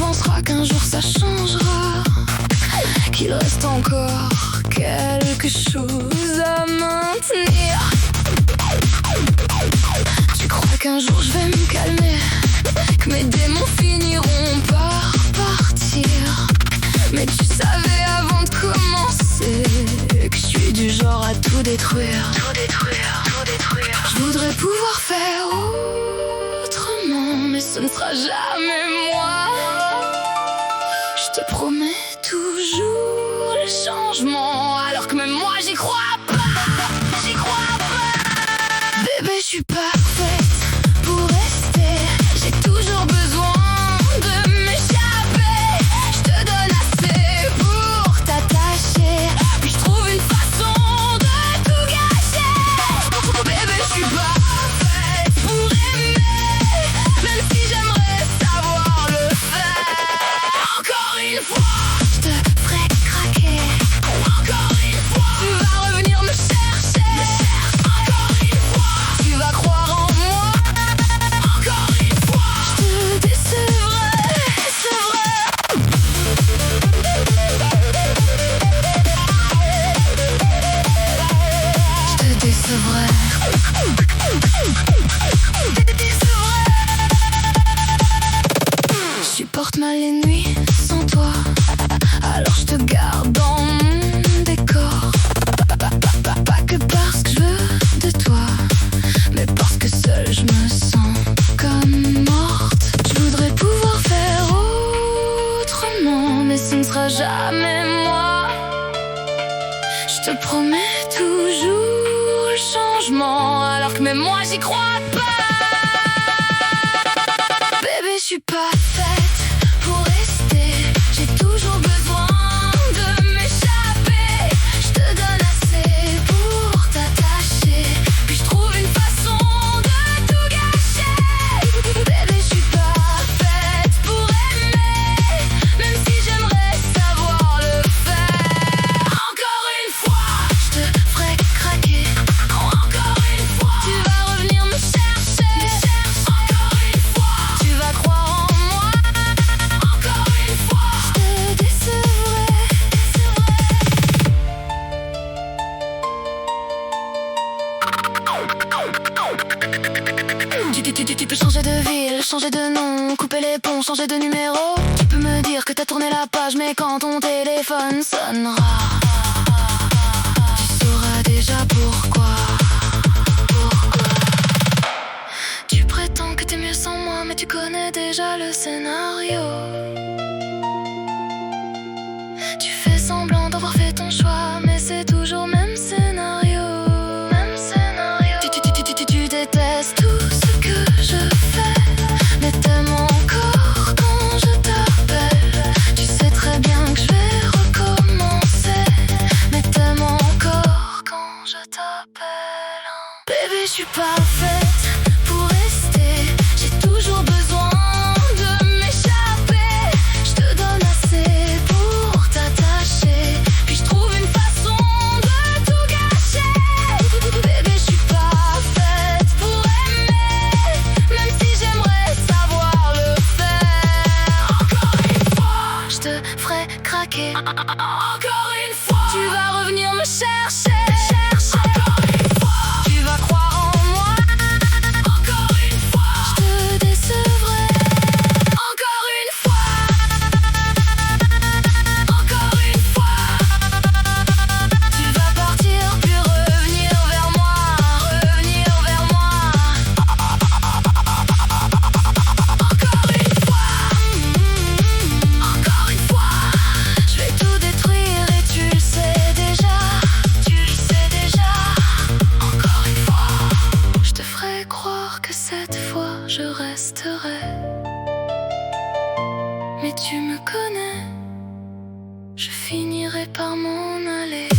pensera qu'un jour ça changera, qu'il reste encore quelque chose à maintenir. Tu crois qu'un jour je vais me calmer, que mes démons finiront par partir. Mais tu savais avant de commencer que je suis du genre à tout détruire. Tout détruire, tout détruire. Je voudrais pouvoir faire autrement, mais ce ne sera jamais moi. Je te promets toujours le changement, alors que même moi j'y crois pas. J'y crois pas. Bébé, je suis parfaite pour rester. J'ai toujours besoin de m'échapper. Je te donne assez pour t'attacher, puis je trouve une façon de tout gâcher. Bébé, je suis parfaite pour aimer, même si j'aimerais savoir le faire. Encore une fois, je te ferai craquer. Encore une fois, tu vas revenir me chercher. Encore une fois, tu vas croire en moi. Encore une fois, je te décevrai, c'est vrai. Je te décevrai. Je supporte mal les nuits sans toi, alors je te garde dans mon décor. Pas que parce que je veux de toi, mais parce que seule je me sens comme morte. Je voudrais pouvoir faire autrement, mais ce ne sera jamais moi. Je te promets toujours le changement, alors que même moi j'y crois pas. Bébé, je suis pas faite pour rester. J'ai toujours besoin de m'échapper. Je te donne assez pour t'attacher, puis je trouve une façon de tout gâcher. Bébé, je suis pas faite pour aimer, même si j'aimerais savoir le faire. Encore une fois, je te ferai craquer. Encore une fois, tu vas revenir me chercher. Encore une fois, tu vas croire en moi. Encore une fois, je te décevrai. Tu peux changer de ville, changer de nom, couper les ponts, changer de numéro. Tu peux me dire que t'as tourné la page, mais quand ton téléphone sonnera, tu sauras déjà pourquoi. Tu prétends que t'es mieux sans moi, mais tu connais déjà le scénario. Tu fais semblant d'avoir fait ton choix, mais c'est toujours même scénario. Même scénario. Tu détestes tout ce que je fais, mais t'aimes encore quand je t'appelle. Tu sais très bien que je vais recommencer, mais t'aimes encore quand je t'appelle. Bébé, je suis parfaite pour rester. J'ai toujours besoin de m'échapper. Je te donne assez pour t'attacher, puis je trouve une façon de tout gâcher. Bébé, je suis parfaite pour aimer, même si j'aimerais savoir le faire. Encore une fois, je te ferai craquer. Encore une fois, tu vas revenir me chercher. Encore une fois, tu vas croire en moi. Encore une fois, je te décevrai. Encore une fois. Encore une fois. Tu vas partir puis revenir vers moi. Revenir vers moi. Encore une fois. Encore une fois. Je vais tout détruire et tu le sais déjà. Tu le sais déjà. Encore une fois. Je te ferai croire que cette fois je resterai. Mais tu me connais, je finirai par m'en aller.